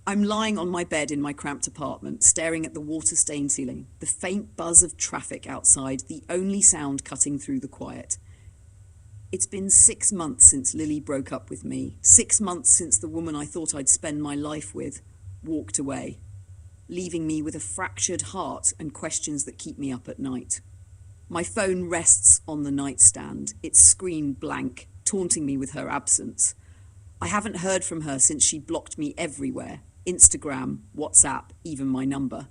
I'm lying on my bed in my cramped apartment, staring at the water-stained ceiling, the faint buzz of traffic outside, the only sound cutting through the quiet. It's been 6 months since Lily broke up with me, 6 months since the woman I thought I'd spend my life with walked away, leaving me with a fractured heart and questions that keep me up at night. My phone rests on the nightstand, its screen blank, taunting me with her absence. I haven't heard from her since she blocked me everywhere. Instagram, WhatsApp, even my number.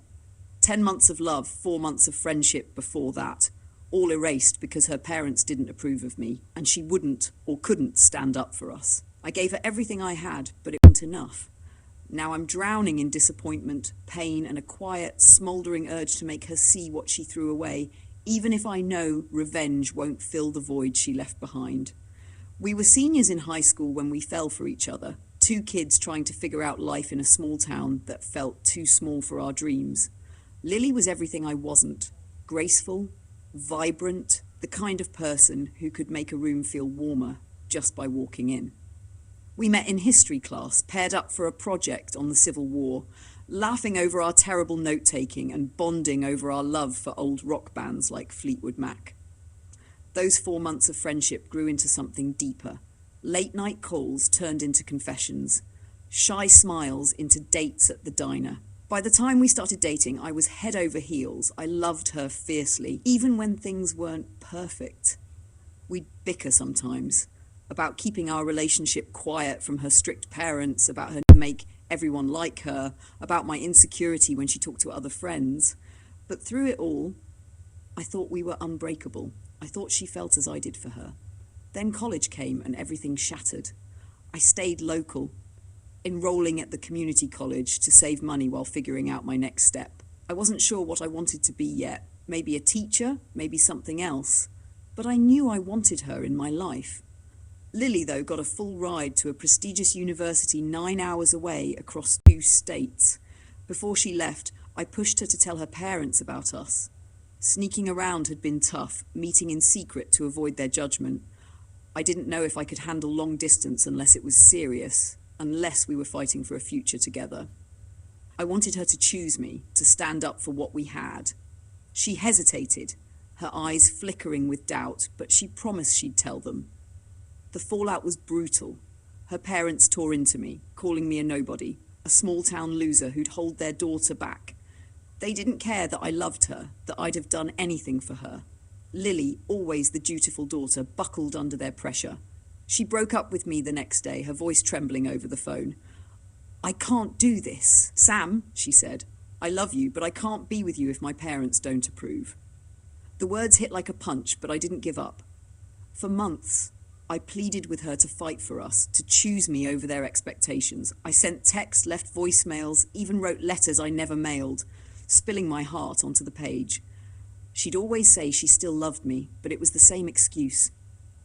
10 months of love, 4 months of friendship before that, all erased because her parents didn't approve of me, and she wouldn't or couldn't stand up for us. I gave her everything I had, but it wasn't enough. Now I'm drowning in disappointment, pain, and a quiet, smouldering urge to make her see what she threw away, even if I know revenge won't fill the void she left behind. We were seniors in high school when we fell for each other. 2 kids trying to figure out life in a small town that felt too small for our dreams. Lily was everything I wasn't. Graceful, vibrant, the kind of person who could make a room feel warmer just by walking in. We met in history class, paired up for a project on the Civil War, laughing over our terrible note-taking and bonding over our love for old rock bands like Fleetwood Mac. Those 4 months of friendship grew into something deeper. Late-night calls turned into confessions, shy smiles into dates at the diner. By the time we started dating, I was head over heels. I loved her fiercely, even when things weren't perfect. We'd bicker sometimes about keeping our relationship quiet from her strict parents, about her need to make everyone like her, about my insecurity when she talked to other friends. But through it all, I thought we were unbreakable. I thought she felt as I did for her. Then college came and everything shattered. I stayed local, enrolling at the community college to save money while figuring out my next step. I wasn't sure what I wanted to be yet. Maybe a teacher, maybe something else. But I knew I wanted her in my life. Lily, though, got a full ride to a prestigious university 9 hours away across 2 states. Before she left, I pushed her to tell her parents about us. Sneaking around had been tough, meeting in secret to avoid their judgment. I didn't know if I could handle long distance unless it was serious, unless we were fighting for a future together. I wanted her to choose me, to stand up for what we had. She hesitated, her eyes flickering with doubt, but she promised she'd tell them. The fallout was brutal. Her parents tore into me, calling me a nobody, a small-town loser who'd hold their daughter back. They didn't care that I loved her, that I'd have done anything for her. Lily, always the dutiful daughter, buckled under their pressure. She broke up with me the next day, her voice trembling over the phone. "I can't do this. Sam," she said, "I love you, but I can't be with you if my parents don't approve." The words hit like a punch, but I didn't give up. For months, I pleaded with her to fight for us, to choose me over their expectations. I sent texts, left voicemails, even wrote letters I never mailed, spilling my heart onto the page. She'd always say she still loved me, but it was the same excuse.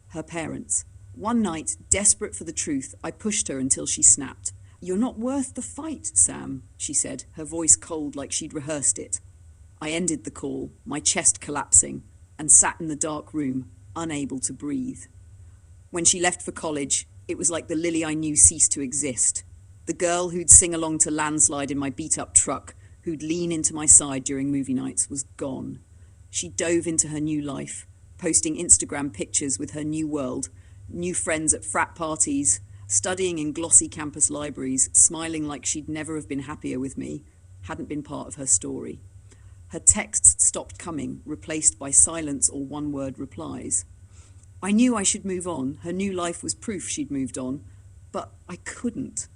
Her parents. One night, desperate for the truth, I pushed her until she snapped. "You're not worth the fight, Sam," she said, her voice cold like she'd rehearsed it. I ended the call, my chest collapsing, and sat in the dark room, unable to breathe. When she left for college, it was like the Lily I knew ceased to exist. The girl who'd sing along to Landslide in my beat-up truck, who'd lean into my side during movie nights, was gone. She dove into her new life, posting Instagram pictures with her new world, new friends at frat parties, studying in glossy campus libraries, smiling like she'd never have been happier with me, hadn't been part of her story. Her texts stopped coming, replaced by silence or one-word replies. I knew I should move on. Her new life was proof she'd moved on, but I couldn't.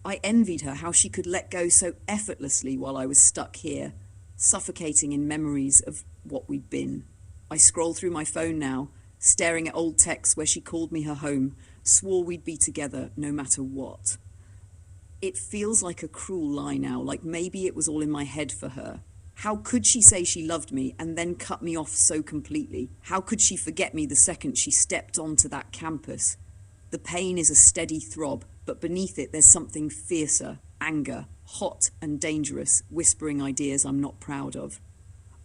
I envied her how she could let go so effortlessly while I was stuck here, suffocating in memories of what we'd been. I scroll through my phone now, staring at old texts where she called me her home, swore we'd be together no matter what. It feels like a cruel lie now, like maybe it was all in my head for her. How could she say she loved me and then cut me off so completely? How could she forget me the second she stepped onto that campus? The pain is a steady throb, but beneath it there's something fiercer, anger, hot and dangerous, whispering ideas I'm not proud of.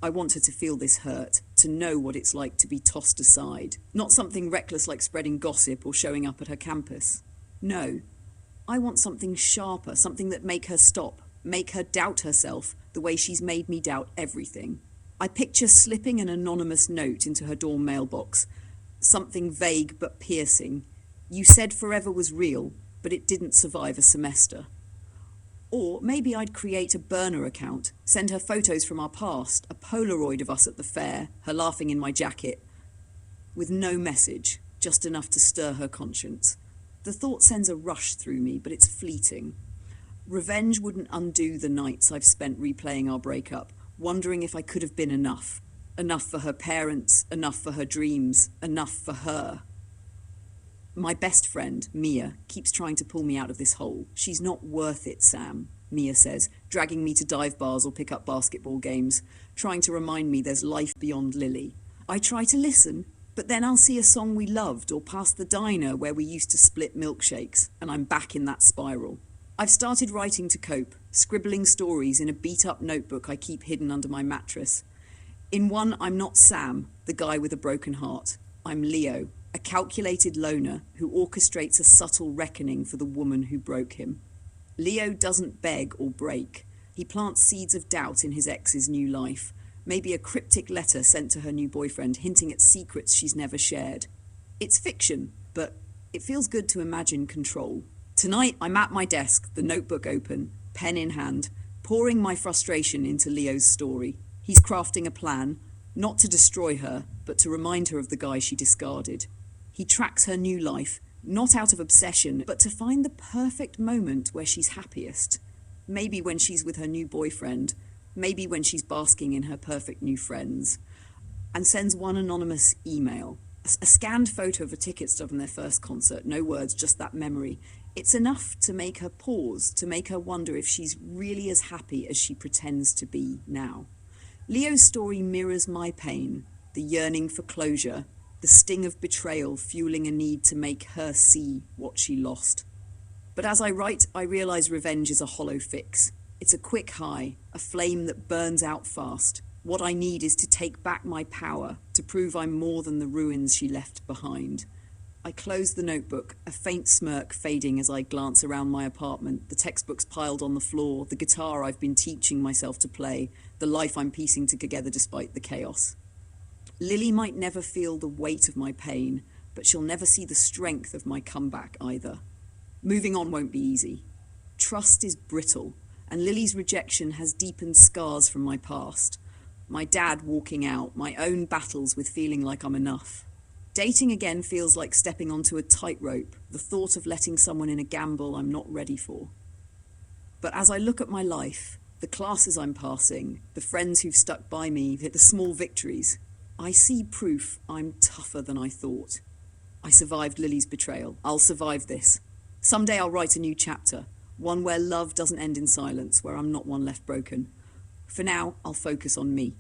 I want her to feel this hurt, to know what it's like to be tossed aside. Not something reckless like spreading gossip or showing up at her campus. No, I want something sharper, something that make her stop, make her doubt herself the way she's made me doubt everything. I picture slipping an anonymous note into her dorm mailbox, something vague but piercing. You said forever was real, but it didn't survive a semester. Or maybe I'd create a burner account, send her photos from our past, a Polaroid of us at the fair, her laughing in my jacket, with no message, just enough to stir her conscience. The thought sends a rush through me, but it's fleeting. Revenge wouldn't undo the nights I've spent replaying our breakup, wondering if I could have been enough. Enough for her parents, enough for her dreams, enough for her. My best friend, Mia, keeps trying to pull me out of this hole. She's not worth it, Sam, Mia says, dragging me to dive bars or pick up basketball games, trying to remind me there's life beyond Lily. I try to listen, but then I'll see a song we loved or pass the diner where we used to split milkshakes, and I'm back in that spiral. I've started writing to cope, scribbling stories in a beat-up notebook I keep hidden under my mattress. In one, I'm not Sam, the guy with a broken heart. I'm Leo, a calculated loner who orchestrates a subtle reckoning for the woman who broke him. Leo doesn't beg or break. He plants seeds of doubt in his ex's new life. Maybe a cryptic letter sent to her new boyfriend hinting at secrets she's never shared. It's fiction, but it feels good to imagine control. Tonight, I'm at my desk, the notebook open, pen in hand, pouring my frustration into Leo's story. He's crafting a plan, not to destroy her, but to remind her of the guy she discarded. He tracks her new life, not out of obsession, but to find the perfect moment where she's happiest. Maybe when she's with her new boyfriend, maybe when she's basking in her perfect new friends. And sends one anonymous email, a scanned photo of a ticket stub in their first concert, no words, just that memory. It's enough to make her pause, to make her wonder if she's really as happy as she pretends to be now. Leo's story mirrors my pain, the yearning for closure, the sting of betrayal fueling a need to make her see what she lost. But as I write, I realize revenge is a hollow fix. It's a quick high, a flame that burns out fast. What I need is to take back my power, to prove I'm more than the ruins she left behind. I close the notebook, a faint smirk fading as I glance around my apartment, the textbooks piled on the floor, the guitar I've been teaching myself to play, the life I'm piecing together despite the chaos. Lily might never feel the weight of my pain, but she'll never see the strength of my comeback either. Moving on won't be easy. Trust is brittle, and Lily's rejection has deepened scars from my past. My dad walking out, my own battles with feeling like I'm enough. Dating again feels like stepping onto a tightrope, the thought of letting someone in a gamble I'm not ready for. But as I look at my life, the classes I'm passing, the friends who've stuck by me, the small victories, I see proof I'm tougher than I thought. I survived Lily's betrayal. I'll survive this. Someday I'll write a new chapter, one where love doesn't end in silence, where I'm not one left broken. For now, I'll focus on me.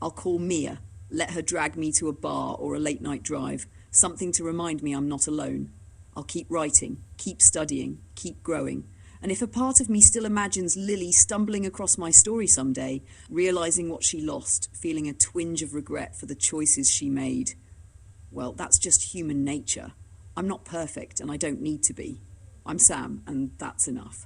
I'll call Mia, let her drag me to a bar or a late-night drive, something to remind me I'm not alone. I'll keep writing, keep studying, keep growing. And if a part of me still imagines Lily stumbling across my story someday, realizing what she lost, feeling a twinge of regret for the choices she made, well, that's just human nature. I'm not perfect, and I don't need to be. I'm Sam, and that's enough.